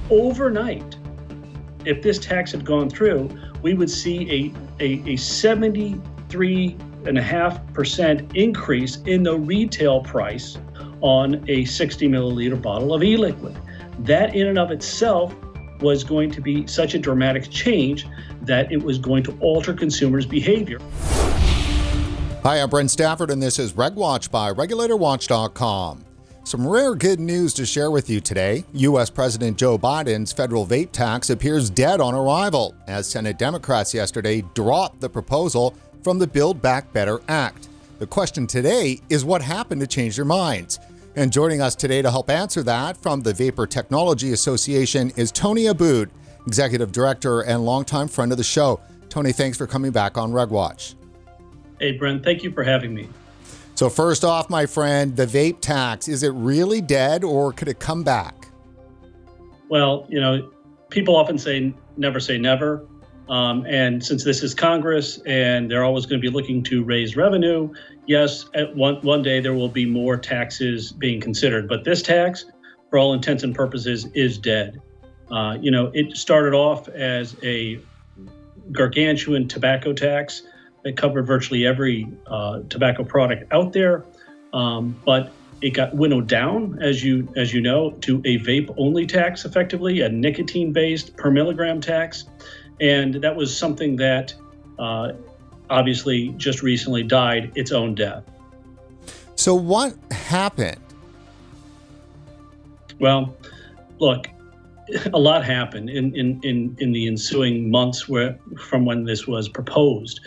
overnight, if this tax had gone through, we would see a 73.5% increase in the retail price on a 60 milliliter bottle of e-liquid. That in and of itself was going to be such a dramatic change that it was going to alter consumers' behavior. Hi, I'm Brent Stafford, and this is RegWatch by RegulatorWatch.com. Some rare good news to share with you today. U.S. President Joe Biden's federal vape tax appears dead on arrival, as Senate Democrats yesterday dropped the proposal from the Build Back Better Act. The question today is what happened to change their minds? And joining us today to help answer that from the Vapor Technology Association is Tony Abboud, Executive Director and longtime friend of the show. Tony, thanks for coming back on RegWatch. Hey, Brent, thank you for having me. So first off, my friend, the vape tax, is it really dead or could it come back? Well, people often say never. And since this is Congress and they're always going to be looking to raise revenue, yes, at one day there will be more taxes being considered. But this tax, for all intents and purposes, is dead. It started off as a gargantuan tobacco tax that covered virtually every tobacco product out there, but it got winnowed down, as you know, to a vape-only tax, effectively, a nicotine-based per milligram tax, and that was something that obviously just recently died its own death. So what happened? Well, look, a lot happened in the ensuing months from when this was proposed.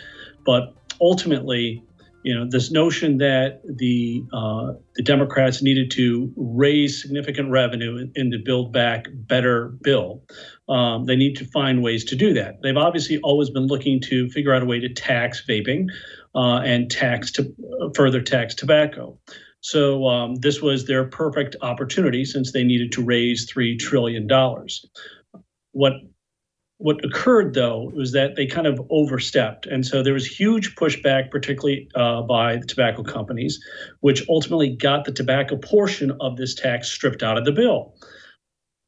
But ultimately, this notion that the Democrats needed to raise significant revenue in the Build Back Better bill, they need to find ways to do that. They've obviously always been looking to figure out a way to tax vaping and further tax tobacco. So this was their perfect opportunity since they needed to raise $3 trillion. What occurred, though, was that they kind of overstepped. And so there was huge pushback, particularly by the tobacco companies, which ultimately got the tobacco portion of this tax stripped out of the bill.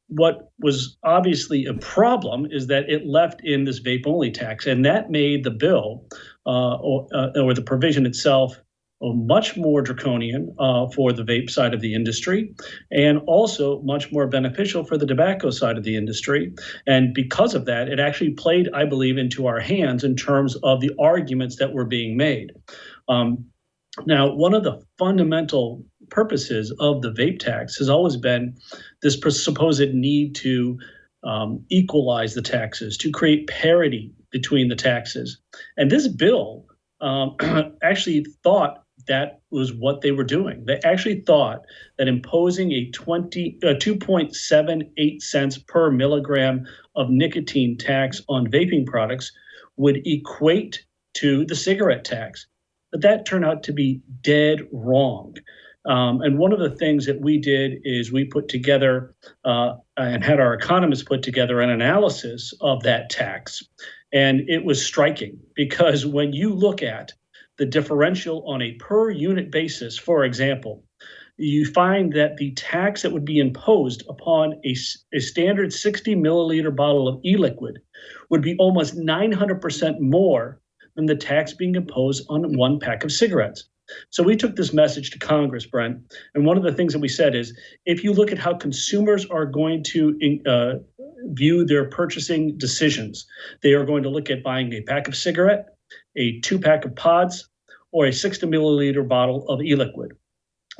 What was obviously a problem is that it left in this vape-only tax, and that made the bill or the provision itself much more draconian for the vape side of the industry, and also much more beneficial for the tobacco side of the industry. And because of that, it actually played, I believe, into our hands in terms of the arguments that were being made. Now, one of the fundamental purposes of the vape tax has always been this supposed need to equalize the taxes, to create parity between the taxes. And this bill actually thought that was what they were doing. They actually thought that imposing a 2.78 cents per milligram of nicotine tax on vaping products would equate to the cigarette tax. But that turned out to be dead wrong. And one of the things that we did is we put together and had our economists put together an analysis of that tax. And it was striking because when you look at the differential on a per unit basis, for example, you find that the tax that would be imposed upon a standard 60 milliliter bottle of e-liquid would be almost 900% more than the tax being imposed on one pack of cigarettes. So we took this message to Congress, Brent, and one of the things that we said is, if you look at how consumers are going to view their purchasing decisions, they are going to look at buying a pack of cigarette, a 2-pack of pods, or a 60 milliliter bottle of e-liquid.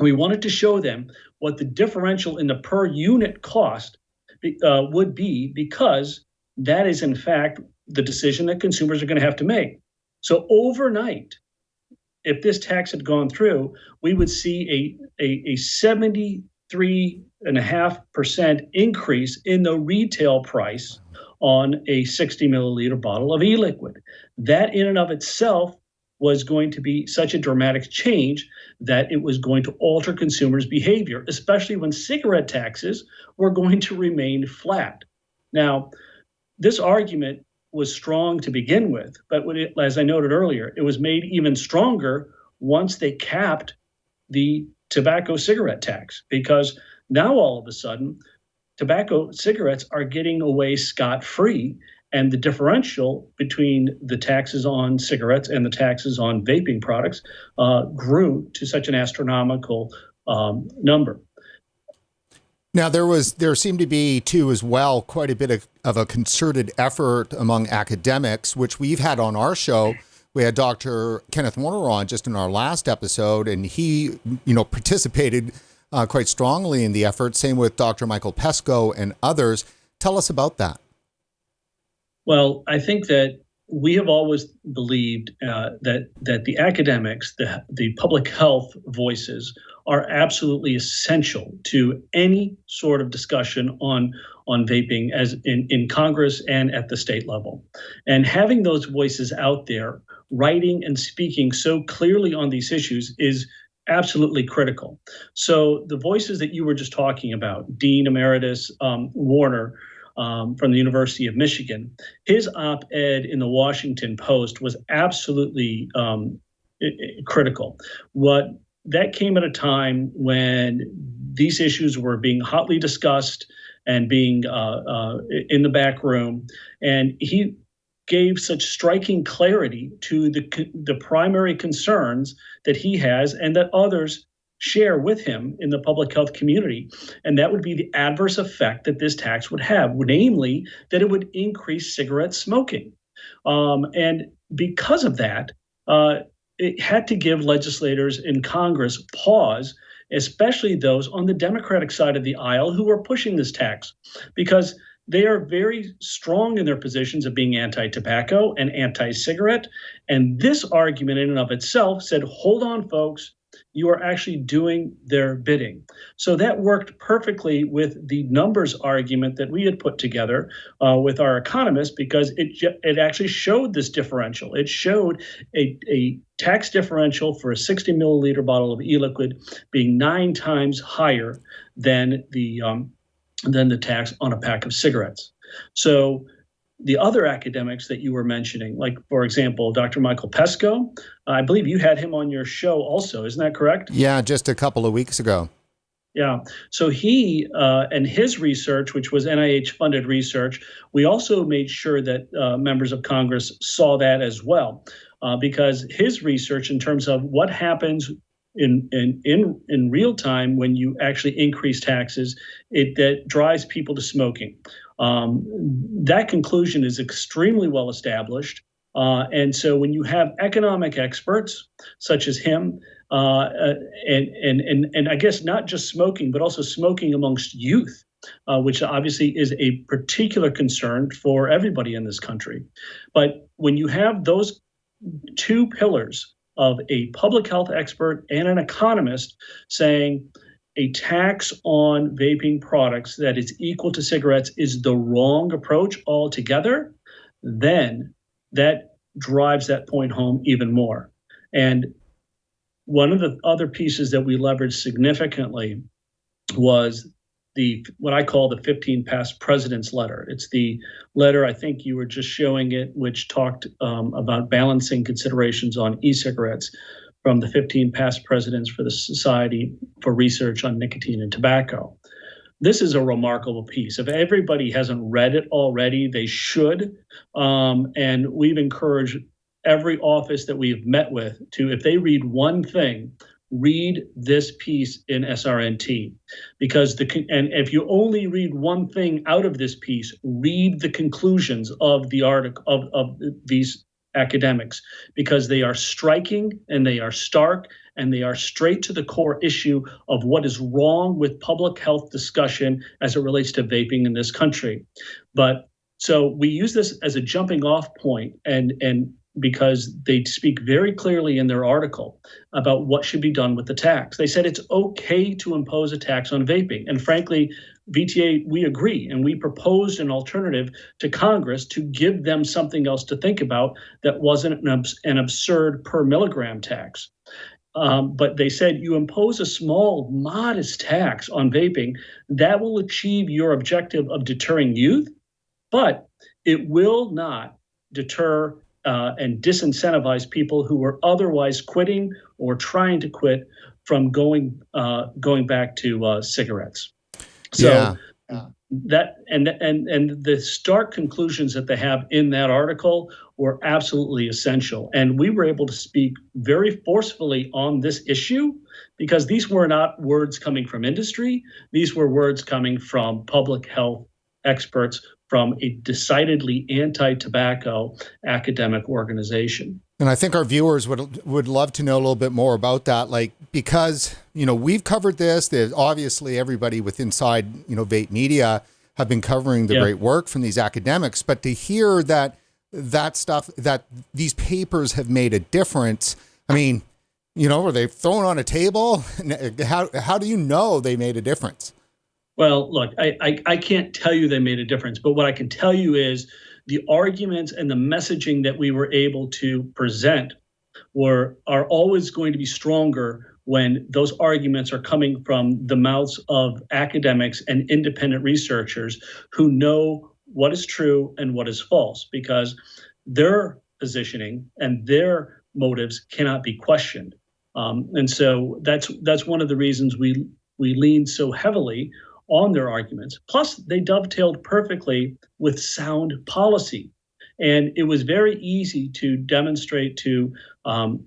We wanted to show them what the differential in the per unit cost would be, because that is in fact the decision that consumers are going to have to make. So overnight, if this tax had gone through, we would see a 73.5% increase in the retail price on a 60 milliliter bottle of e-liquid. That in and of itself was going to be such a dramatic change that it was going to alter consumers' behavior, especially when cigarette taxes were going to remain flat. Now, this argument was strong to begin with, but as I noted earlier, it was made even stronger once they capped the tobacco cigarette tax, because now all of a sudden, tobacco cigarettes are getting away scot-free. And the differential between the taxes on cigarettes and the taxes on vaping products grew to such an astronomical number. Now, there seemed to be, too, as well, quite a bit of a concerted effort among academics, which we've had on our show. We had Dr. Kenneth Warner on just in our last episode, and he, participated quite strongly in the effort. Same with Dr. Michael Pesco and others. Tell us about that. Well, I think that we have always believed that the academics, the public health voices, are absolutely essential to any sort of discussion on vaping, as in Congress and at the state level. And having those voices out there, writing and speaking so clearly on these issues, is absolutely critical. So the voices that you were just talking about, Dean Emeritus Warner, from the University of Michigan, his op-ed in the Washington Post was absolutely critical. That came at a time when these issues were being hotly discussed and being in the back room, and he gave such striking clarity to the primary concerns that he has and that others share with him in the public health community. And that would be the adverse effect that this tax would have, namely that it would increase cigarette smoking. And because of that, it had to give legislators in Congress pause, especially those on the Democratic side of the aisle who were pushing this tax, because they are very strong in their positions of being anti-tobacco and anti-cigarette. And this argument in and of itself said, hold on, folks, you are actually doing their bidding. So that worked perfectly with the numbers argument that we had put together with our economists, because it actually showed this differential. It showed a tax differential for a 60 milliliter bottle of e-liquid being 9 times higher than the tax on a pack of cigarettes. So the other academics that you were mentioning, like, for example, Dr. Michael Pesco, I believe you had him on your show also. Isn't that correct? Yeah, just a couple of weeks ago. Yeah. So he and his research, which was NIH-funded research, we also made sure that members of Congress saw that as well, because his research in terms of what happens in real time when you actually increase taxes, that drives people to smoking. That conclusion is extremely well established. And so when you have economic experts such as him, and I guess not just smoking, but also smoking amongst youth, which obviously is a particular concern for everybody in this country. But when you have those two pillars of a public health expert and an economist saying a tax on vaping products that is equal to cigarettes is the wrong approach altogether, then that drives that point home even more. And one of the other pieces that we leveraged significantly was what I call the 15 past presidents letter. It's the letter, I think you were just showing it, which talked about balancing considerations on e-cigarettes from the 15 past presidents for the Society for Research on Nicotine and Tobacco. This is a remarkable piece. If everybody hasn't read it already, they should. And we've encouraged every office that we've met with to, if they read one thing, read this piece in SRNT, because and if you only read one thing out of this piece, read the conclusions of the article of these academics, because they are striking and they are stark and they are straight to the core issue of what is wrong with public health discussion as it relates to vaping in this country. But so we use this as a jumping off point, and because they speak very clearly in their article about what should be done with the tax. They said it's okay to impose a tax on vaping. And frankly, VTA, we agree, and we proposed an alternative to Congress to give them something else to think about that wasn't an absurd per milligram tax. But they said you impose a small, modest tax on vaping that will achieve your objective of deterring youth, but it will not deter and disincentivize people who were otherwise quitting or trying to going back to cigarettes. So and the stark conclusions that they have in that article were absolutely essential. And we were able to speak very forcefully on this issue because these were not words coming from industry. These were words coming from public health experts from a decidedly anti-tobacco academic organization. And I think our viewers would love to know a little bit more about that, like, because, we've covered this. There's obviously everybody with inside, vape media have been covering the great work from these academics, but to hear that stuff, that these papers have made a difference, I mean, were they thrown on a table? How do you know they made a difference? Well, look, I can't tell you they made a difference, but what I can tell you is the arguments and the messaging that we were able to present are always going to be stronger when those arguments are coming from the mouths of academics and independent researchers who know what is true and what is false, because their positioning and their motives cannot be questioned. And so that's one of the reasons we lean so heavily on their arguments. Plus, they dovetailed perfectly with sound policy. And it was very easy to demonstrate to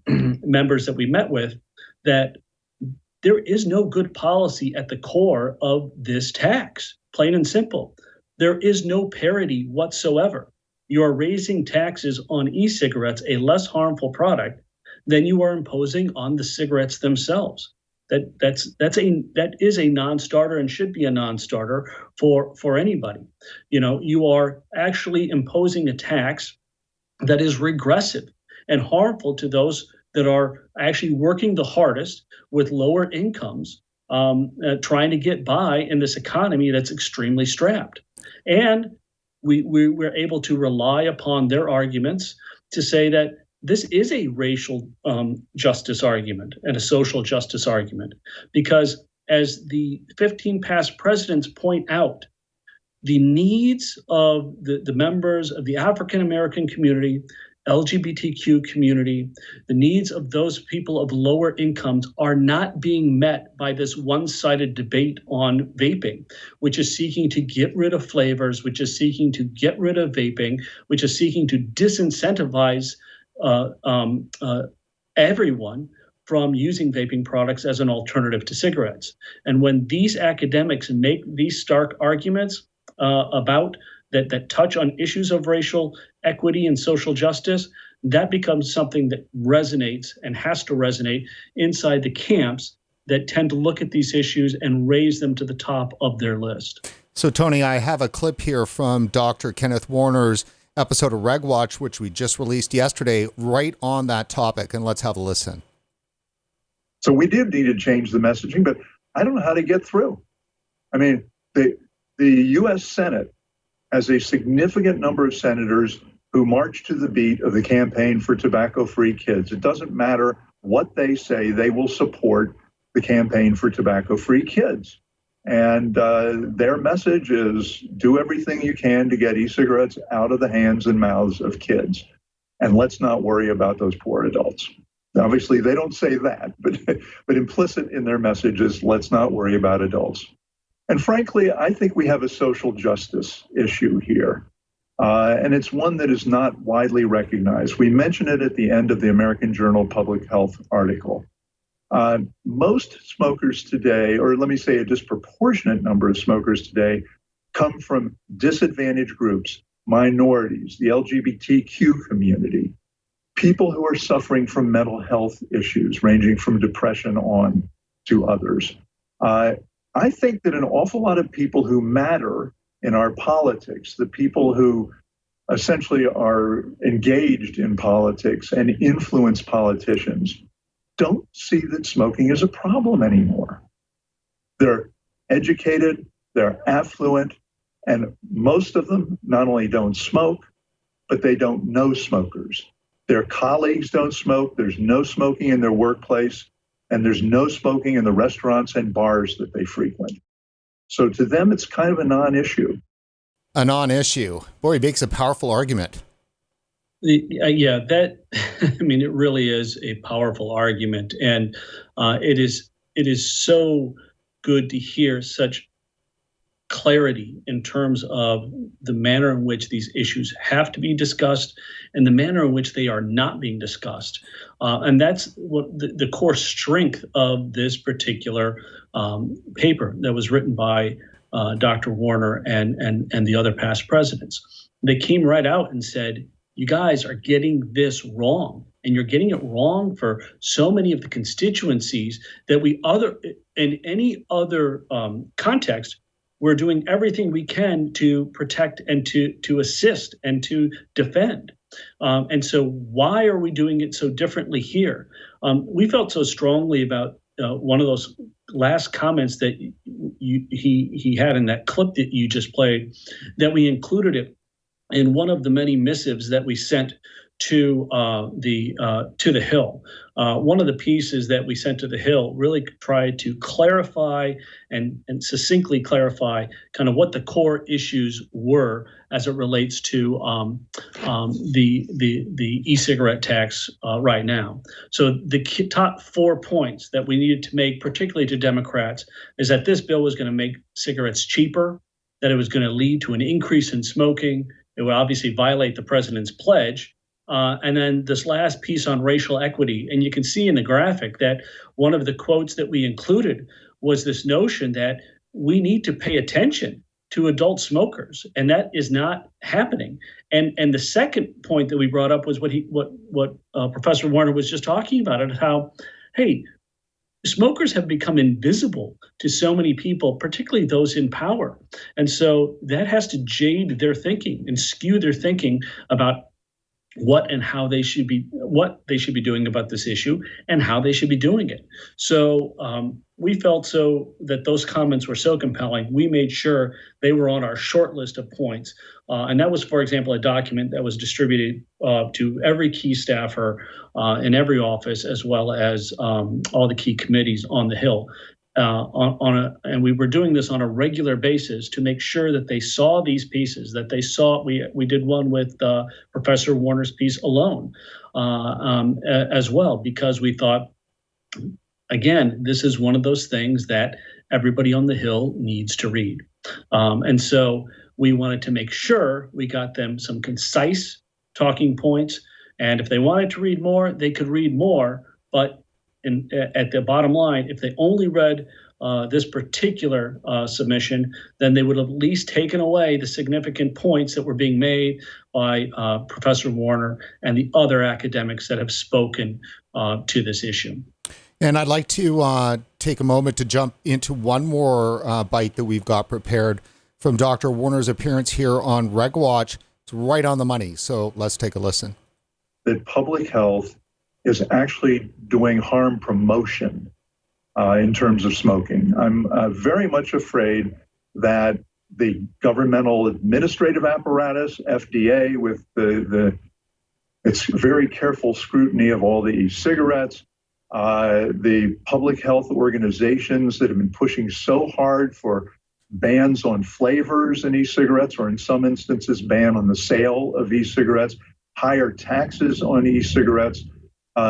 members that we met with that there is no good policy at the core of this tax, plain and simple. There is no parity whatsoever. You are raising taxes on e-cigarettes, a less harmful product, than you are imposing on the cigarettes themselves. That is a non-starter and should be a non-starter for anybody. You are actually imposing a tax that is regressive and harmful to those that are actually working the hardest with lower incomes, trying to get by in this economy that's extremely strapped. And we were able to rely upon their arguments to say that this is a racial justice argument and a social justice argument, because as the 15 past presidents point out, the needs of the members of the African American community, LGBTQ community, the needs of those people of lower incomes are not being met by this one-sided debate on vaping, which is seeking to get rid of flavors, which is seeking to get rid of vaping, which is seeking to disincentivize everyone from using vaping products as an alternative to cigarettes. And when these academics make these stark arguments about that touch on issues of racial equity and social justice, that becomes something that resonates and has to resonate inside the camps that tend to look at these issues and raise them to the top of their list. So, Tony, I have a clip here from Dr. Kenneth Warner's episode of RegWatch, which we just released yesterday, right on that topic, and let's have a listen. So we did need to change the messaging, but I don't know how to get through. I mean, the U.S. Senate has a significant number of senators who march to the beat of the campaign for tobacco-free kids. It doesn't matter what they say, they will support the campaign for tobacco-free kids. And their message is do everything you can to get e-cigarettes out of the hands and mouths of kids. And let's not worry about those poor adults. Obviously, they don't say that, but implicit in their message is let's not worry about adults. And frankly, I think we have a social justice issue here. And it's one that is not widely recognized. We mention it at the end of the American Journal of Public Health article. Most smokers today, or let me say a disproportionate number of smokers today, come from disadvantaged groups, minorities, the LGBTQ community, people who are suffering from mental health issues ranging from depression on to others. I think that an awful lot of people who matter in our politics, the people who essentially are engaged in politics and influence politicians, don't see that smoking is a problem anymore. They're educated, they're affluent, and most of them not only don't smoke, but they don't know smokers. Their colleagues don't smoke, there's no smoking in their workplace, and there's no smoking in the restaurants and bars that they frequent. So to them, it's kind of a non-issue. A non-issue. Boy, he makes a powerful argument. Yeah, it really is a powerful argument. And it is so good to hear such clarity in terms of the manner in which these issues have to be discussed and the manner in which they are not being discussed. And that's what the core strength of this particular paper that was written by Dr. Warner and the other past presidents. They came right out and said, you guys are getting this wrong. And you're getting it wrong for so many of the constituencies that in any other context, we're doing everything we can to protect and to assist and to defend. And so why are we doing it so differently here? We felt so strongly about one of those last comments that he had in that clip that you just played, that we included it in one of the many missives that we sent to the Hill. One of the pieces that we sent to the Hill really tried to clarify and succinctly clarify kind of what the core issues were as it relates to the e-cigarette tax right now. So the top 4 points that we needed to make, particularly to Democrats, is that this bill was going to make cigarettes cheaper, that it was going to lead to an increase in smoking. It would obviously violate the president's pledge. And then this last piece on racial equity. And you can see in the graphic that one of the quotes that we included was this notion that we need to pay attention to adult smokers, and that is not happening. And the second point that we brought up was what Professor Warner was just talking about, and how, hey, smokers have become invisible to so many people, particularly those in power. And so that has to jade their thinking and skew their thinking about what they should be doing about this issue and how they should be doing it. So we felt so that those comments were so compelling, we made sure they were on our short list of points. And that was, for example, a document that was distributed to every key staffer in every office, as well as all the key committees on the Hill. And we were doing this on a regular basis to make sure that they saw these pieces, that they saw. We did one with Professor Warner's piece alone as well, because we thought, again, this is one of those things that everybody on the Hill needs to read. And so we wanted to make sure we got them some concise talking points. And if they wanted to read more, they could read more. But at the bottom line, if they only read this particular submission, then they would have at least taken away the significant points that were being made by Professor Warner and the other academics that have spoken to this issue. And I'd like to take a moment to jump into one more bite that we've got prepared from Dr. Warner's appearance here on RegWatch. It's right on the money. So let's take a listen. That public health is actually doing harm promotion in terms of smoking. I'm very much afraid that the governmental administrative apparatus, FDA, with its very careful scrutiny of all the e-cigarettes, the public health organizations that have been pushing so hard for bans on flavors in e-cigarettes, or in some instances, ban on the sale of e-cigarettes, higher taxes on e-cigarettes.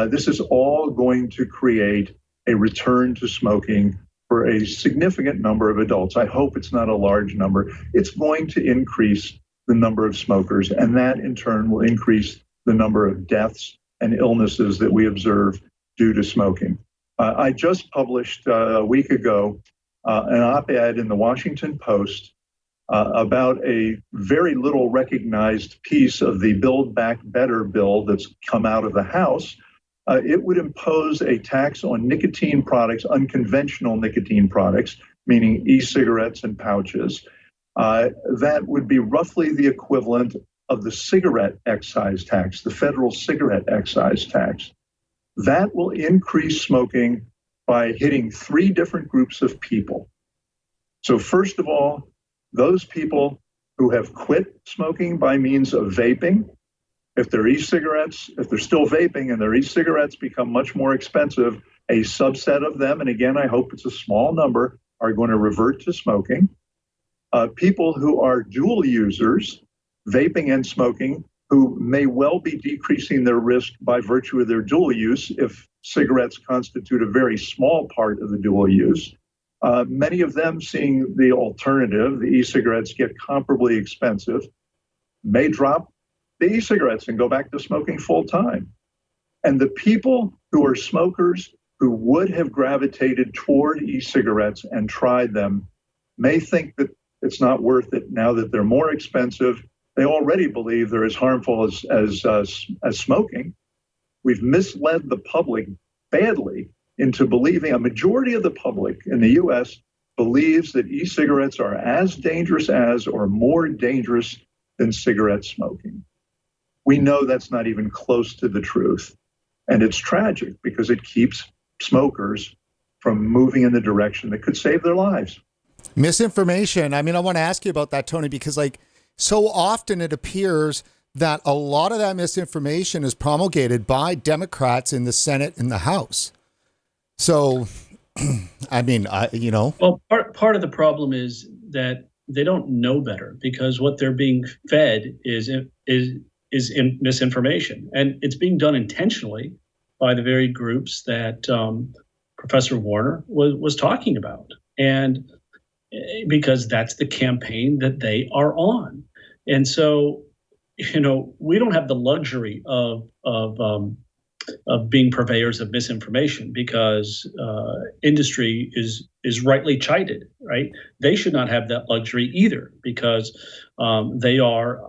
This is all going to create a return to smoking for a significant number of adults. I hope it's not a large number. It's going to increase the number of smokers, and that in turn will increase the number of deaths and illnesses that we observe due to smoking. I just published a week ago an op-ed in the Washington Post about a very little recognized piece of the Build Back Better bill that's come out of the House. It would impose a tax on nicotine products, unconventional nicotine products, meaning e-cigarettes and pouches. That would be roughly the equivalent of the cigarette excise tax, the federal cigarette excise tax. That will increase smoking by hitting 3 different groups of people. So first of all, those people who have quit smoking by means of vaping. If they're e-cigarettes, if they're still vaping and their e-cigarettes become much more expensive, a subset of them, and again, I hope it's a small number, are going to revert to smoking. People who are dual users, vaping and smoking, who may well be decreasing their risk by virtue of their dual use if cigarettes constitute a very small part of the dual use. many of them seeing the alternative, the e-cigarettes get comparably expensive, may drop the e-cigarettes and go back to smoking full time. And the people who are smokers who would have gravitated toward e-cigarettes and tried them may think that it's not worth it now that they're more expensive. They already believe they're as harmful as smoking. We've misled the public badly into believing, a majority of the public in the U.S. believes that e-cigarettes are as dangerous as or more dangerous than cigarette smoking. We know that's not even close to the truth. And it's tragic because it keeps smokers from moving in the direction that could save their lives. Misinformation. I mean, I want to ask you about that, Tony, because like so often it appears that a lot of that misinformation is promulgated by Democrats in the Senate and the House. So, I mean, Well, part of the problem is that they don't know better because what they're being fed is misinformation, and it's being done intentionally by the very groups that Professor Warner was talking about, and because that's the campaign that they are on, and so we don't have the luxury of being purveyors of misinformation because industry is rightly chided, right? They should not have that luxury either because they are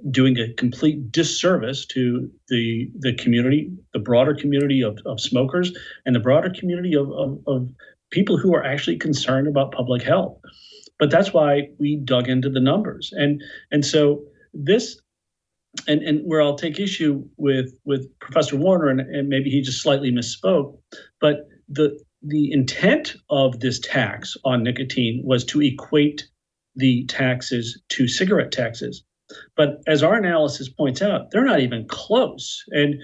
doing a complete disservice to the community, the broader community of smokers, and the broader community of people who are actually concerned about public health. But that's why we dug into the numbers, and so this. And where I'll take issue with Professor Warner, and maybe he just slightly misspoke, but the intent of this tax on nicotine was to equate the taxes to cigarette taxes. But as our analysis points out, they're not even close. And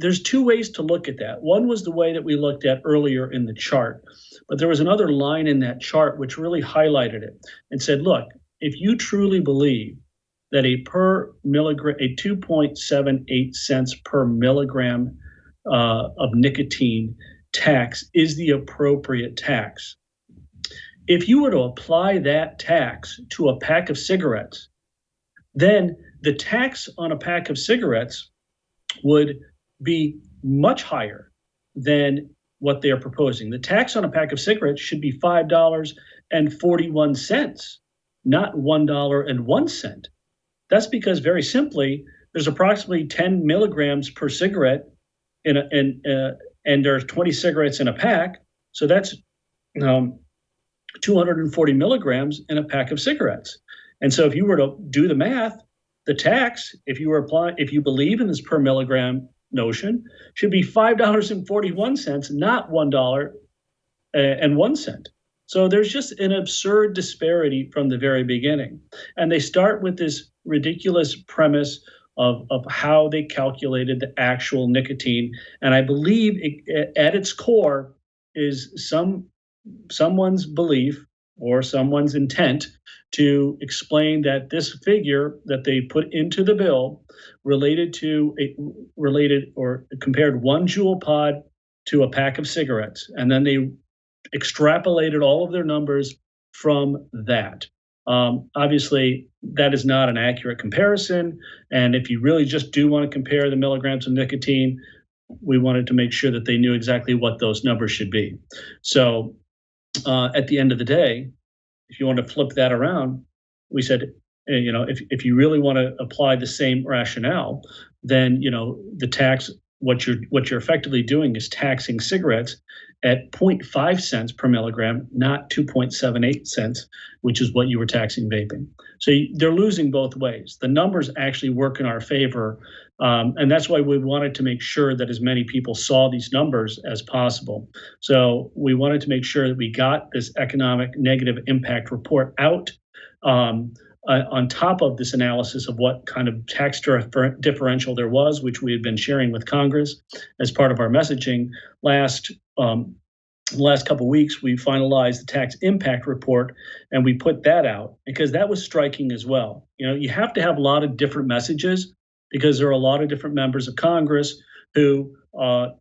there's two ways to look at that. One was the way that we looked at earlier in the chart, but there was another line in that chart which really highlighted it and said, look, if you truly believe that a 2.78 cents per milligram of nicotine tax is the appropriate tax. If you were to apply that tax to a pack of cigarettes, then the tax on a pack of cigarettes would be much higher than what they are proposing. The tax on a pack of cigarettes should be $5.41, not $1.01. That's because, very simply, there's approximately 10 milligrams per cigarette, and there's 20 cigarettes in a pack. So that's 240 milligrams in a pack of cigarettes. And so if you were to do the math, the tax, if you believe in this per milligram notion, should be $5.41, not $1.01. So there's just an absurd disparity from the very beginning. And they start with this ridiculous premise of how they calculated the actual nicotine. And I believe at its core is someone's belief or someone's intent to explain that this figure that they put into the bill related or compared 1 Juul pod to a pack of cigarettes. And then they extrapolated all of their numbers from that. Obviously, that is not an accurate comparison. And if you really just do want to compare the milligrams of nicotine, we wanted to make sure that they knew exactly what those numbers should be. So at the end of the day, if you want to flip that around, we said, if you really want to apply the same rationale, then, the tax, what you're effectively doing is taxing cigarettes at 0.5 cents per milligram, not 2.78 cents, which is what you were taxing vaping. So they're losing both ways. The numbers actually work in our favor. And that's why we wanted to make sure that as many people saw these numbers as possible. So we wanted to make sure that we got this economic negative impact report out on top of this analysis of what kind of tax differential there was, which we had been sharing with Congress as part of our messaging. Last couple of weeks, we finalized the tax impact report, and we put that out because that was striking as well. You have to have a lot of different messages because there are a lot of different members of Congress who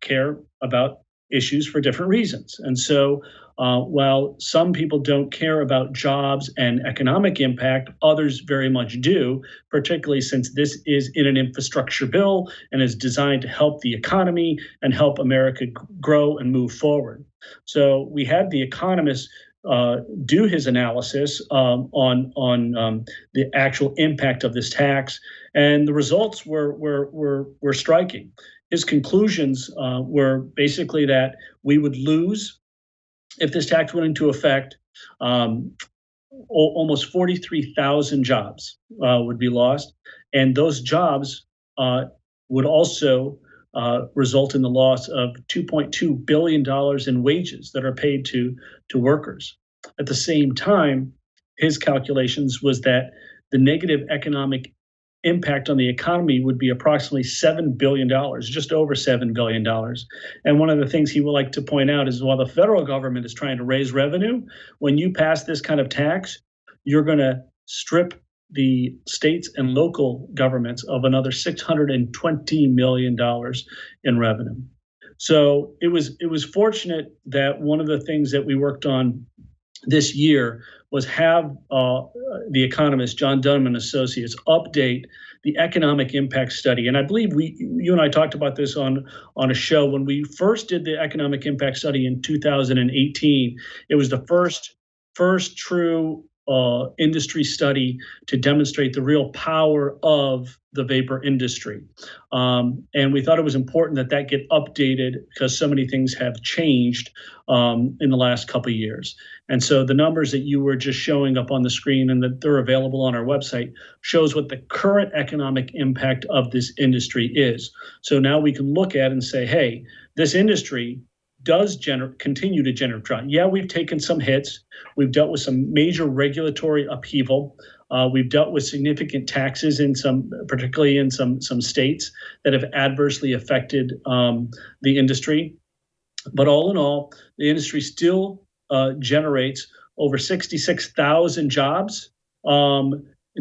care about issues for different reasons. And so while some people don't care about jobs and economic impact, others very much do, particularly since this is in an infrastructure bill and is designed to help the economy and help America grow and move forward. So we had The Economist do his analysis on the actual impact of this tax, and the results were striking. His conclusions were basically that we would lose, if this tax went into effect, almost 43,000 jobs would be lost, and those jobs would also result in the loss of $2.2 billion in wages that are paid to workers. At the same time, his calculations was that the negative economic impact on the economy would be approximately $7 billion, just over $7 billion. And one of the things he would like to point out is while the federal government is trying to raise revenue, when you pass this kind of tax, you're going to strip the states and local governments of another $620 million in revenue. So it was fortunate that one of the things that we worked on this year was have the economist John Dunham and Associates update the economic impact study. And I believe you and I talked about this on a show when we first did the economic impact study in 2018. It was the first true industry study to demonstrate the real power of the vapor industry. And we thought it was important that get updated because so many things have changed in the last couple of years. And so the numbers that you were just showing up on the screen and that they're available on our website shows what the current economic impact of this industry is. So now we can look at and say, hey, this industry does continue to generate drought. Yeah, we've taken some hits. We've dealt with some major regulatory upheaval. We've dealt with significant taxes particularly in some states that have adversely affected the industry. But all in all, the industry still generates over 66,000 jobs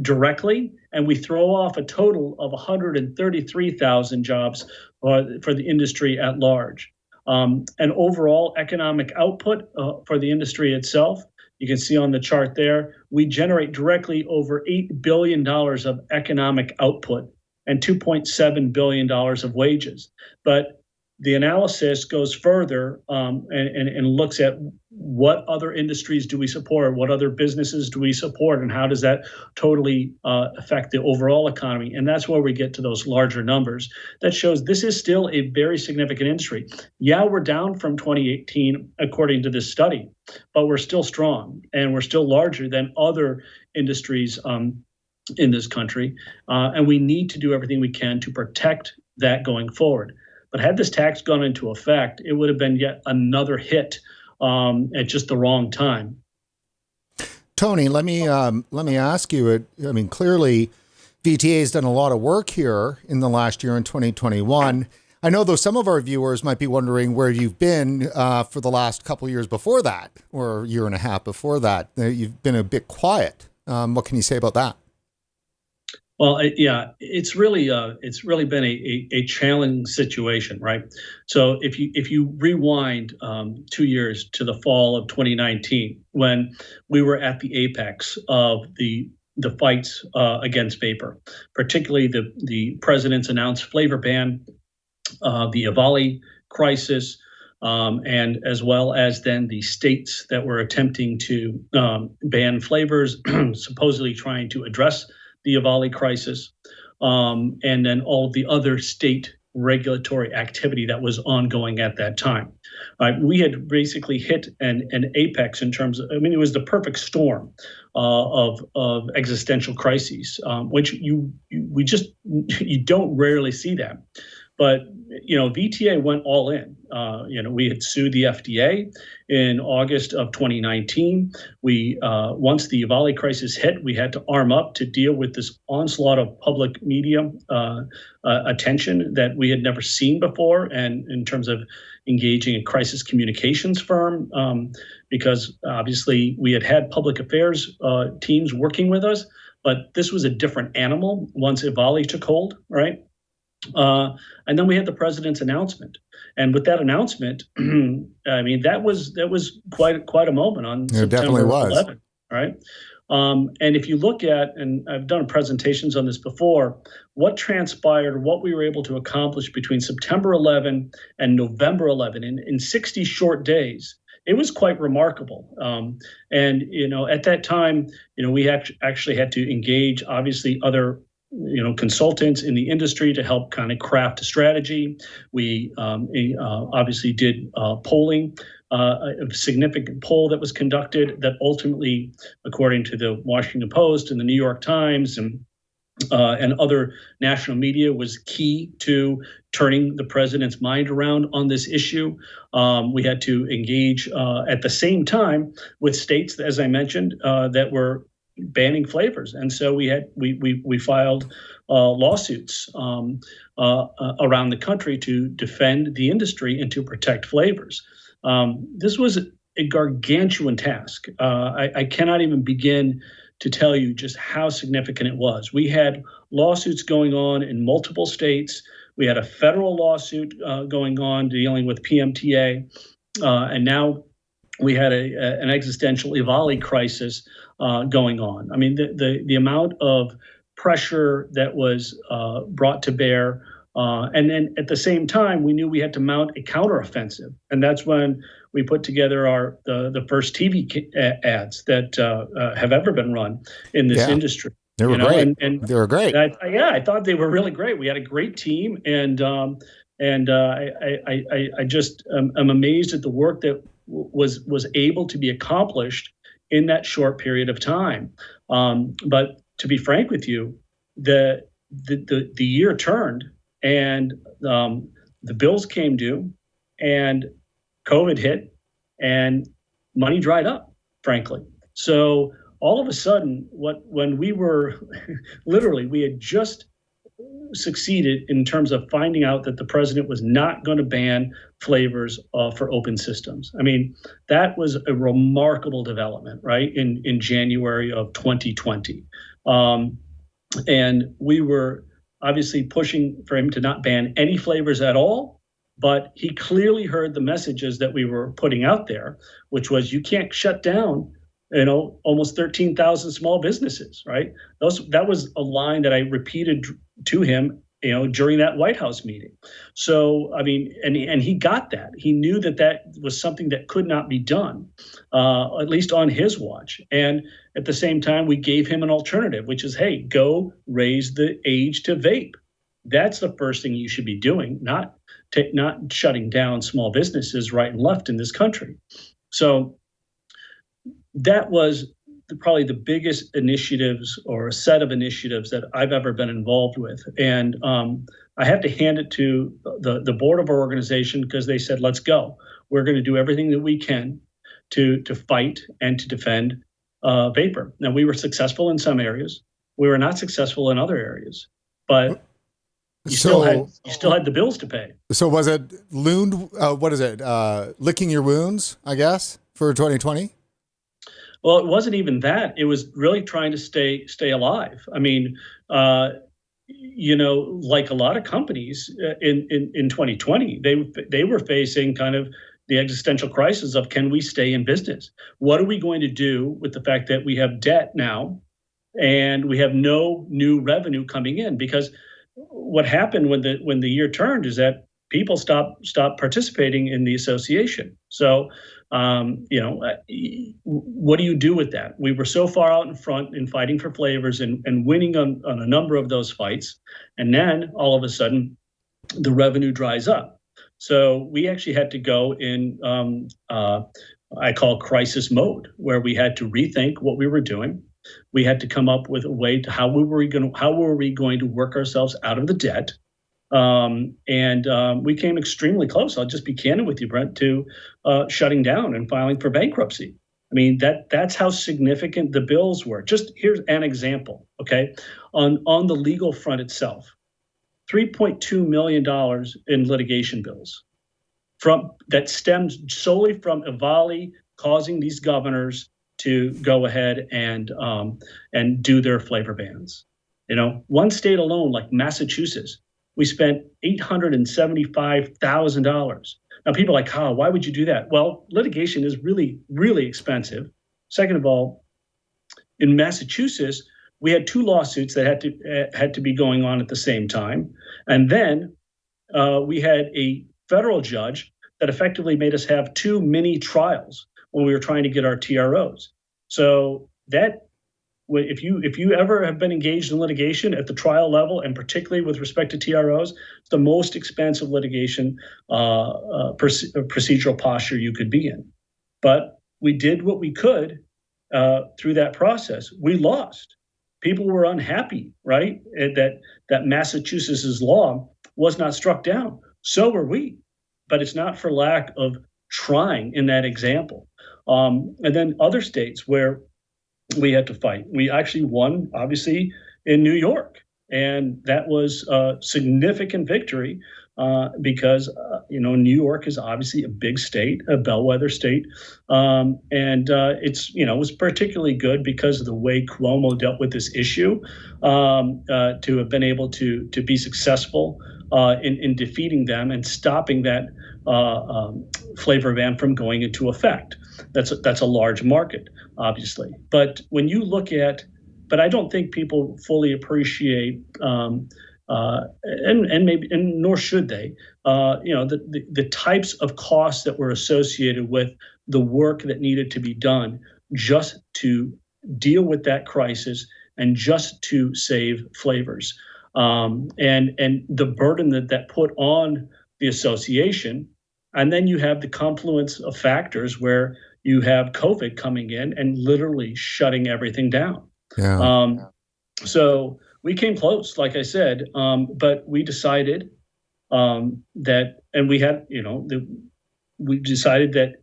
directly, and we throw off a total of 133,000 jobs for the industry at large. And overall economic output for the industry itself, you can see on the chart there, we generate directly over $8 billion of economic output and $2.7 billion of wages. But the analysis goes further and looks at what other industries do we support, what other businesses do we support, and how does that totally affect the overall economy. And that's where we get to those larger numbers. That shows this is still a very significant industry. Yeah, we're down from 2018, according to this study, but we're still strong and we're still larger than other industries in this country. And we need to do everything we can to protect that going forward. But had this tax gone into effect, it would have been yet another hit at just the wrong time. Tony, let me ask you. I mean, clearly, VTA has done a lot of work here in the last year in 2021. I know, though, some of our viewers might be wondering where you've been for the last couple of years before that, or a year and a half before that. You've been a bit quiet. What can you say about that? Well, yeah, it's really been a challenging situation, right? So if you rewind 2 years to the fall of 2019, when we were at the apex of the fights against vapor, particularly the president's announced flavor ban, the EVALI crisis, and as well as then the states that were attempting to ban flavors, supposedly trying to address the EVALI crisis, and then all of the other state regulatory activity that was ongoing at that time. We had basically hit an apex in terms of, I mean, it was the perfect storm of existential crises, which you don't rarely see that. But, VTA went all in. We had sued the FDA in August of 2019. We, once the EVALI crisis hit, we had to arm up to deal with this onslaught of public media attention that we had never seen before. And in terms of engaging a crisis communications firm, because obviously we had public affairs teams working with us, but this was a different animal once EVALI took hold, right? And then we had the president's announcement, and with that announcement, I mean that was quite a moment on It definitely September was. 11th, right? And if you look at, and I've done presentations on this before, what transpired, what we were able to accomplish between September 11 and November 11 in 60 short days, it was quite remarkable. And at that time, we actually had to engage, obviously, other consultants in the industry to help kind of craft a strategy. We obviously did polling, a significant poll that was conducted that ultimately, according to the Washington Post and the New York Times and other national media, was key to turning the president's mind around on this issue. We had to engage at the same time with states, as I mentioned, that were banning flavors, and so we filed lawsuits around the country to defend the industry and to protect flavors. This was a gargantuan task. I cannot even begin to tell you just how significant it was. We had lawsuits going on in multiple states. We had a federal lawsuit going on dealing with PMTA, and now we had an existential EVALI crisis going on. I mean, the amount of pressure that was brought to bear, and then at the same time, we knew we had to mount a counteroffensive, and that's when we put together the first TV ads that have ever been run in this industry. They were great. And they were great. I thought they were really great. We had a great team, and I just am amazed at the work that was able to be accomplished in that short period of time. But to be frank with you, the year turned, and the bills came due, and COVID hit, and money dried up, frankly. So all of a sudden, when we were literally, we had just succeeded in terms of finding out that the president was not going to ban flavors for open systems. I mean, that was a remarkable development, right, in January of 2020. And we were obviously pushing for him to not ban any flavors at all, but he clearly heard the messages that we were putting out there, which was you can't shut down almost 13,000 small businesses, right? That was a line that I repeated to him, during that White House meeting. So, I mean, and he got that. He knew that was something that could not be done, at least on his watch. And at the same time, we gave him an alternative, which is, hey, go raise the age to vape. That's the first thing you should be doing, not shutting down small businesses right and left in this country. So that was probably the biggest initiatives or a set of initiatives that I've ever been involved with. And I have to hand it to the board of our organization, because they said, let's go. We're going to do everything that we can to fight and to defend vapor. Now, we were successful in some areas. We were not successful in other areas, but you still had the bills to pay. So was it licking your wounds, I guess, for 2020? Well, it wasn't even that. It was really trying to stay alive. I mean, like a lot of companies in 2020, they were facing kind of the existential crisis of, can we stay in business? What are we going to do with the fact that we have debt now and we have no new revenue coming in? Because what happened when the year turned is that people stopped participating in the association. So, what do you do with that? We were so far out in front in fighting for flavors and winning on a number of those fights. And then all of a sudden, the revenue dries up. So we actually had to go in, I call crisis mode, where we had to rethink what we were doing. We had to come up with a way to how were we going to work ourselves out of the debt. We came extremely close. I'll just be candid with you, Brent, to shutting down and filing for bankruptcy. I mean, that's how significant the bills were. Just here's an example, okay? On the legal front itself, $3.2 million in litigation bills that stems solely from EVALI causing these governors to go ahead and do their flavor bans. One state alone, like Massachusetts, we spent $875,000. Now, people are like, oh, why would you do that? Well, litigation is really, really expensive. Second of all, in Massachusetts, we had 2 lawsuits that had to be going on at the same time. And then we had a federal judge that effectively made us have 2 mini trials when we were trying to get our TROs. So that, if you ever have been engaged in litigation at the trial level, and particularly with respect to TROs, it's the most expensive litigation procedural posture you could be in. But we did what we could through that process. We lost. People were unhappy, right? That Massachusetts' law was not struck down. So were we. But it's not for lack of trying in that example. And then other states where we had to fight. We actually won, obviously, in New York. And that was a significant victory because, New York is obviously a big state, a bellwether state. It was particularly good because of the way Cuomo dealt with this issue to have been able to be successful in defeating them and stopping that flavor ban from going into effect. That's a large market, obviously. But when you look at, but I don't think people fully appreciate, and nor should they, the types of costs that were associated with the work that needed to be done just to deal with that crisis and just to save flavors, and the burden that put on the association. And then you have the confluence of factors where you have COVID coming in and literally shutting everything down. Yeah. So we came close, like I said, but we decided that, and we had, we decided that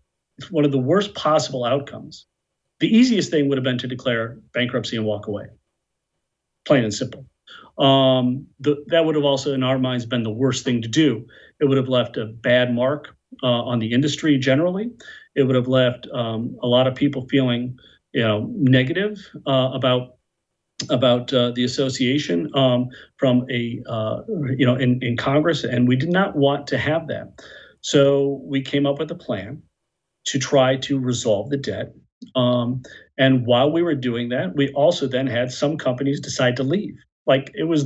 one of the worst possible outcomes, the easiest thing would have been to declare bankruptcy and walk away, plain and simple. That would have also, in our minds, been the worst thing to do. It would have left a bad mark on the industry generally. It would have left a lot of people feeling, negative about the association from in Congress, and we did not want to have that. So we came up with a plan to try to resolve the debt. And while we were doing that, we also then had some companies decide to leave. Like it was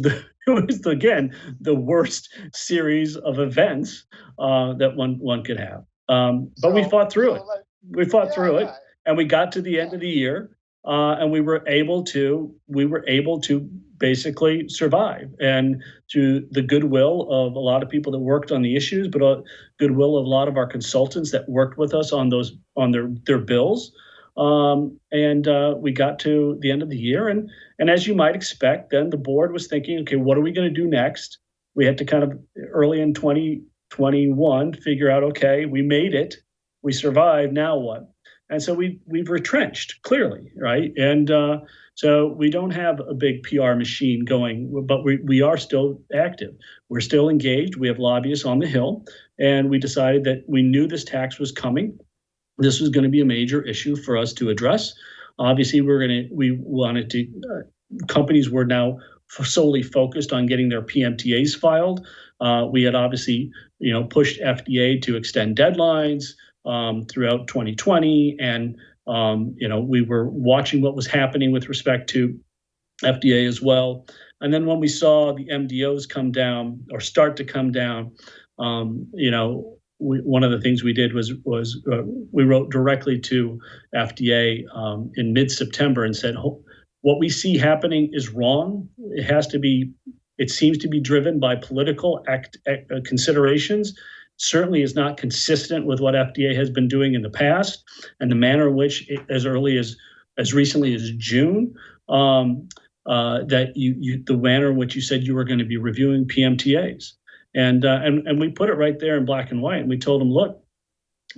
again the worst series of events that one could have. But we fought through it. We fought through it, and we got to the end of the year, and we were able to basically survive. And through the goodwill of a lot of people that worked on the issues, but goodwill of a lot of our consultants that worked with us on their bills. We got to the end of the year, and as you might expect, then the board was thinking, okay, what are we going to do next? We had to kind of early in 2021 figure out, okay, we made it, we survived, now what? And so we've retrenched clearly, right? And so we don't have a big PR machine going, but we are still active. We're still engaged. We have lobbyists on the Hill, and we decided that we knew this tax was coming. This was going to be a major issue for us to address. Obviously, companies were now solely focused on getting their PMTAs filed. We had obviously, pushed FDA to extend deadlines throughout 2020, and we were watching what was happening with respect to FDA as well. And then when we saw the MDOs come down or start to come down, one of the things we did was we wrote directly to FDA in mid-September and said, what we see happening is wrong. It seems to be driven by political considerations. Certainly is not consistent with what FDA has been doing in the past, and the manner in which, as recently as June, that the manner in which you said you were going to be reviewing PMTAs. And we put it right there in black and white. And we told them, look,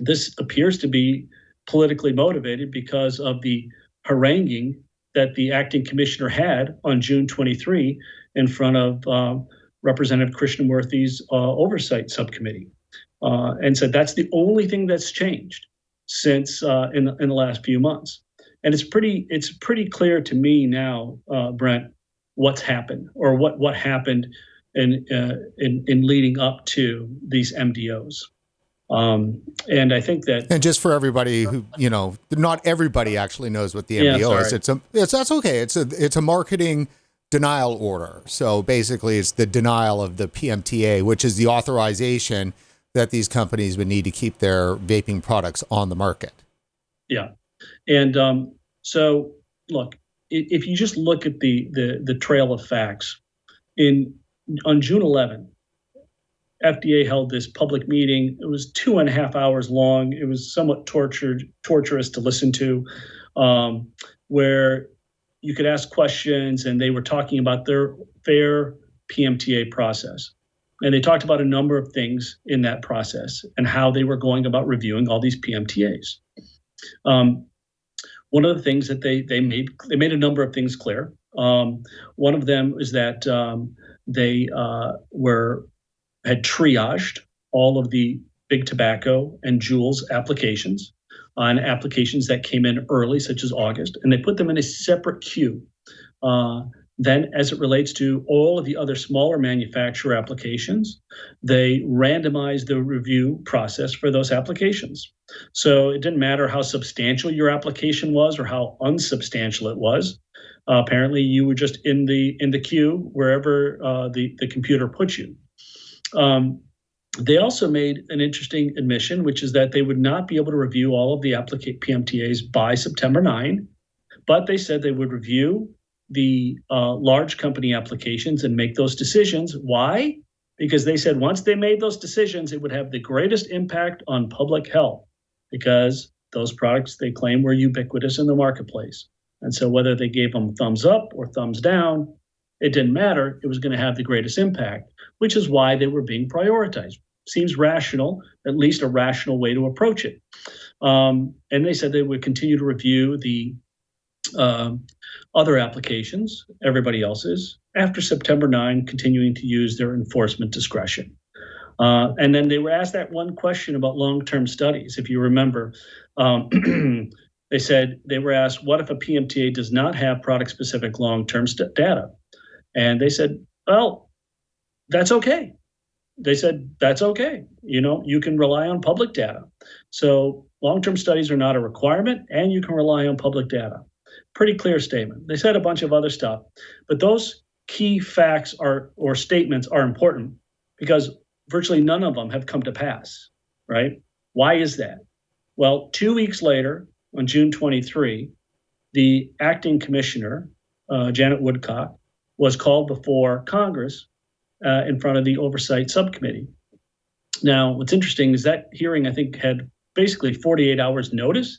this appears to be politically motivated because of the haranguing that the acting commissioner had on June 23 in front of Representative Krishnamurthy's oversight subcommittee, and said that's the only thing that's changed since in the last few months. And it's pretty clear to me now, Brent, what's happened or what happened in leading up to these MDOs. And I think that, and just for everybody who, not everybody actually knows what the MDO is. That's okay. It's a marketing denial order. So basically it's the denial of the PMTA, which is the authorization that these companies would need to keep their vaping products on the market. Yeah. And so look, if you just look at the trail of facts, on June 11th, FDA held this public meeting. It was 2.5 hours long. It was somewhat torturous to listen to, where you could ask questions, and they were talking about their fair PMTA process. And they talked about a number of things in that process and how they were going about reviewing all these PMTAs. One of the things that they made a number of things clear. One of them is that they had triaged all of the big tobacco and Juuls applications on applications that came in early, such as August, and they put them in a separate queue. Then, as it relates to all of the other smaller manufacturer applications, they randomized the review process for those applications. So it didn't matter how substantial your application was or how unsubstantial it was. Apparently, you were just in the queue wherever the computer put you. They also made an interesting admission, which is that they would not be able to review all of the PMTAs by September 9, but they said they would review the large company applications and make those decisions. Why? Because they said once they made those decisions, it would have the greatest impact on public health, because those products they claim were ubiquitous in the marketplace. And so whether they gave them thumbs up or thumbs down, it didn't matter. It was going to have the greatest impact, which is why they were being prioritized. Seems rational, at least a rational way to approach it. And they said they would continue to review the other applications, everybody else's, after September 9, continuing to use their enforcement discretion. And then they were asked that one question about long-term studies. If you remember, they said they were asked, what if a PMTA does not have product-specific long-term data? And they said, well, that's okay. They said, that's okay. You can rely on public data. So long-term studies are not a requirement, and you can rely on public data. Pretty clear statement. They said a bunch of other stuff, but those key facts or statements are important because virtually none of them have come to pass, right? Why is that? Well, 2 weeks later, on June 23, the acting commissioner, Janet Woodcock, was called before Congress in front of the Oversight Subcommittee. Now, what's interesting is that hearing, I think, had basically 48 hours notice,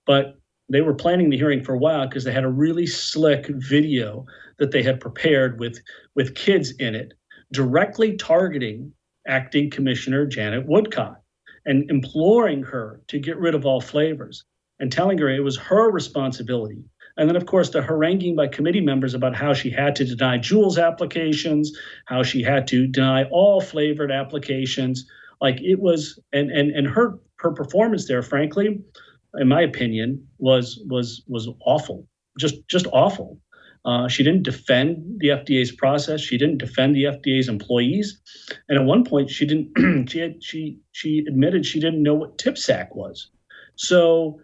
but they were planning the hearing for a while because they had a really slick video that they had prepared with kids in it, directly targeting acting commissioner Janet Woodcock and imploring her to get rid of all flavors and telling her it was her responsibility. And then, of course, the haranguing by committee members about how she had to deny Juuls applications, how she had to deny all flavored applications. Like it was, and her performance there, frankly, in my opinion, was awful, just awful. She didn't defend the FDA's process. She didn't defend the FDA's employees, and at one point, she didn't. She admitted she didn't know what TPSAC was. So,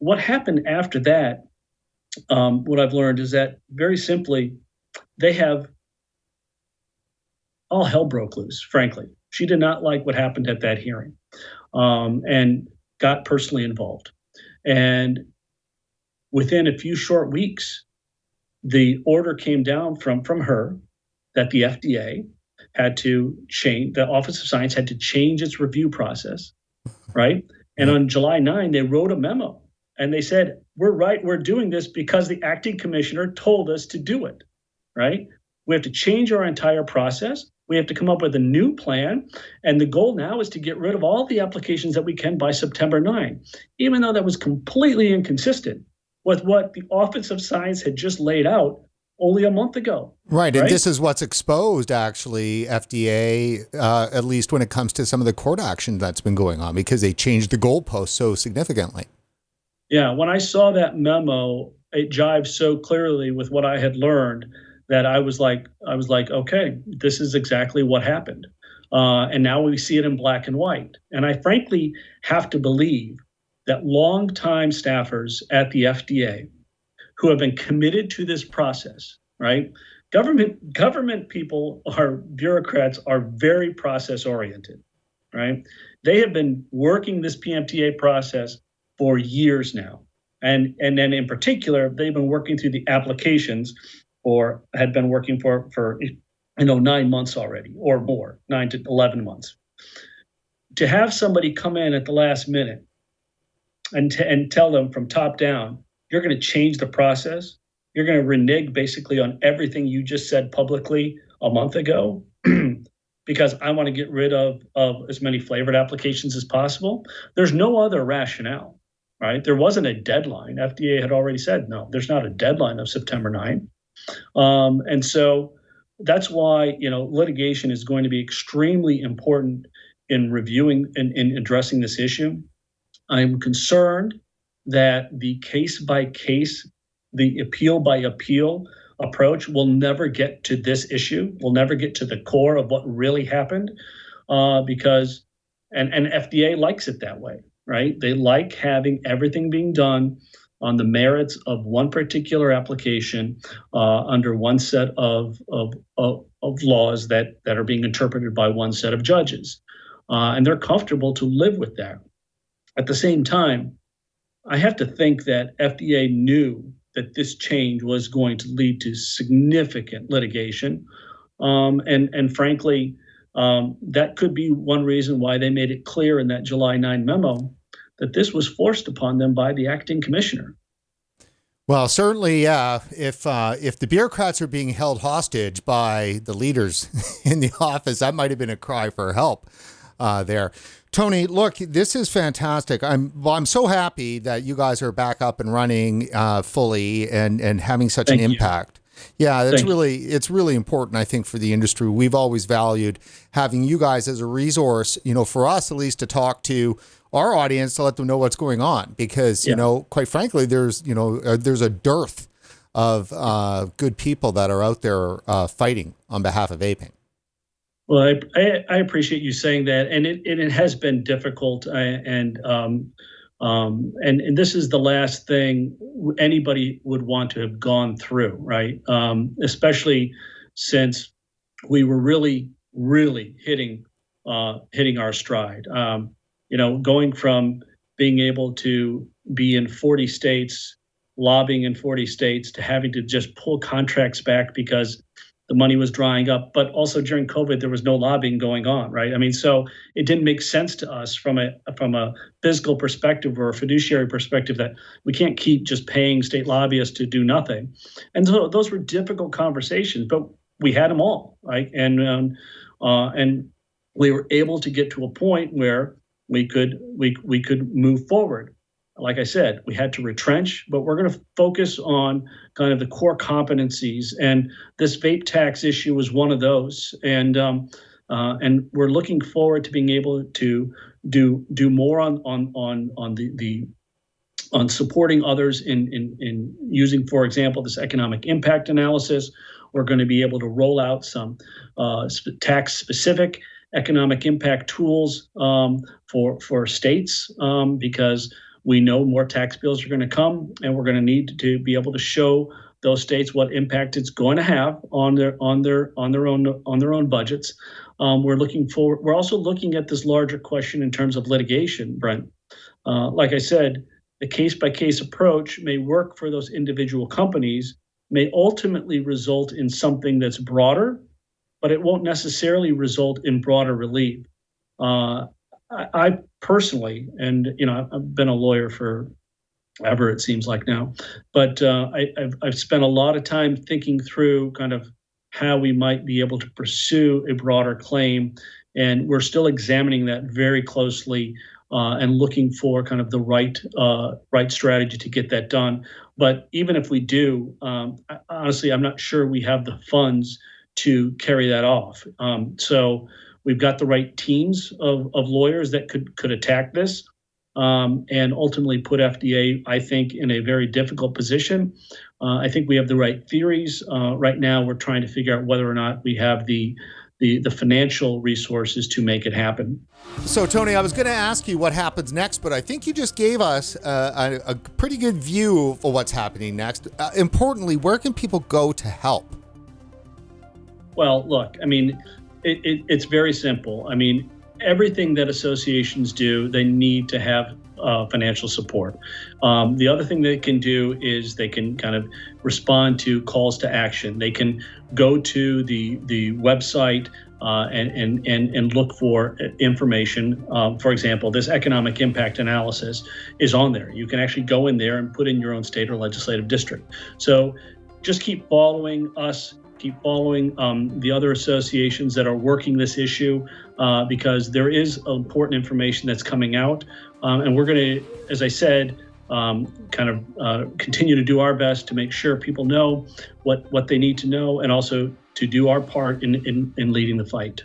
what happened after that? What I've learned is that very simply, they have all hell broke loose. Frankly, she did not like what happened at that hearing, and got personally involved. And within a few short weeks, the order came down from her that the FDA had to change, the Office of Science had to change its review process, right? And on July 9, they wrote a memo and they said, we're doing this because the acting commissioner told us to do it, right? We have to change our entire process. We have to come up with a new plan. And the goal now is to get rid of all the applications that we can by September 9, even though that was completely inconsistent with what the Office of Science had just laid out only a month ago. Right. And this is what's exposed, actually, FDA, at least when it comes to some of the court action that's been going on, because they changed the goalposts so significantly. Yeah. When I saw that memo, it jives so clearly with what I had learned that I was like, okay, this is exactly what happened. And now we see it in black and white. And I frankly have to believe that longtime staffers at the FDA who have been committed to this process, right? Government people bureaucrats are very process oriented, right? They have been working this PMTA process for years now. And then in particular, they've been working through the applications or had been working for 9 months already or more, 9 to 11 months. To have somebody come in at the last minute and tell them from top down, you're going to change the process, you're going to renege basically on everything you just said publicly a month ago, because I want to get rid of as many flavored applications as possible. There's no other rationale, right? There wasn't a deadline. FDA had already said, no, there's not a deadline of September 9th. And so that's why, litigation is going to be extremely important in reviewing and in addressing this issue. I'm concerned that the case by case, the appeal by appeal approach will never get to this issue. We'll never get to the core of what really happened, because FDA likes it that way, right? They like having everything being done on the merits of one particular application under one set of laws that are being interpreted by one set of judges, and they're comfortable to live with that. At the same time, I have to think that FDA knew that this change was going to lead to significant litigation. And frankly, that could be one reason why they made it clear in that July 9 memo that this was forced upon them by the acting commissioner. Well, certainly, if the bureaucrats are being held hostage by the leaders in the office, that might have been a cry for help there. Tony, look, this is fantastic. I'm so happy that you guys are back up and running fully and having such an impact. Yeah, it's really important, I think, for the industry. We've always valued having you guys as a resource, for us at least, to talk to our audience, to let them know what's going on, because quite frankly, there's a dearth of good people that are out there fighting on behalf of vaping. Well, I appreciate you saying that, and it has been difficult, and this is the last thing anybody would want to have gone through, right? Especially since we were really hitting our stride. Going from being able to be in 40 states, lobbying in 40 states, to having to just pull contracts back because the money was drying up, but also during COVID, there was no lobbying going on, right? I mean, so it didn't make sense to us from a physical perspective or a fiduciary perspective that we can't keep just paying state lobbyists to do nothing. And so those were difficult conversations, but we had them all, right? And we were able to get to a point where we could move forward. Like I said, we had to retrench, but we're going to focus on kind of the core competencies. And this vape tax issue was one of those. And we're looking forward to being able to do more on supporting others in using, for example, this economic impact analysis. We're going to be able to roll out some tax specific economic impact tools for states, because we know more tax bills are going to come, and we're going to need to be able to show those states what impact it's going to have on their own budgets. We're also looking at this larger question in terms of litigation, Brent. Like I said, the case by case approach may work for those individual companies, may ultimately result in something that's broader, but it won't necessarily result in broader relief. I personally, and I've been a lawyer for ever, it seems like now, but I've spent a lot of time thinking through kind of how we might be able to pursue a broader claim, and we're still examining that very closely and looking for kind of the right strategy to get that done. But even if we do, honestly, I'm not sure we have the funds to carry that off. So we've got the right teams of lawyers that could attack this. and ultimately put FDA, I think, in a very difficult position. I think we have the right theories. Right now, we're trying to figure out whether or not we have the financial resources to make it happen. So, Tony, I was going to ask you what happens next, but I think you just gave us a pretty good view of what's happening next. Importantly, where can people go to help? Well, look, I mean, it's very simple. I mean, everything that associations do, they need to have financial support. The other thing they can do is they can kind of respond to calls to action. They can go to the website and look for information. For example, this economic impact analysis is on there. You can actually go in there and put in your own state or legislative district. So just keep following us. Keep following the other associations that are working this issue because there is important information that's coming out. And we're going to, as I said, continue to do our best to make sure people know what they need to know and also to do our part in leading the fight.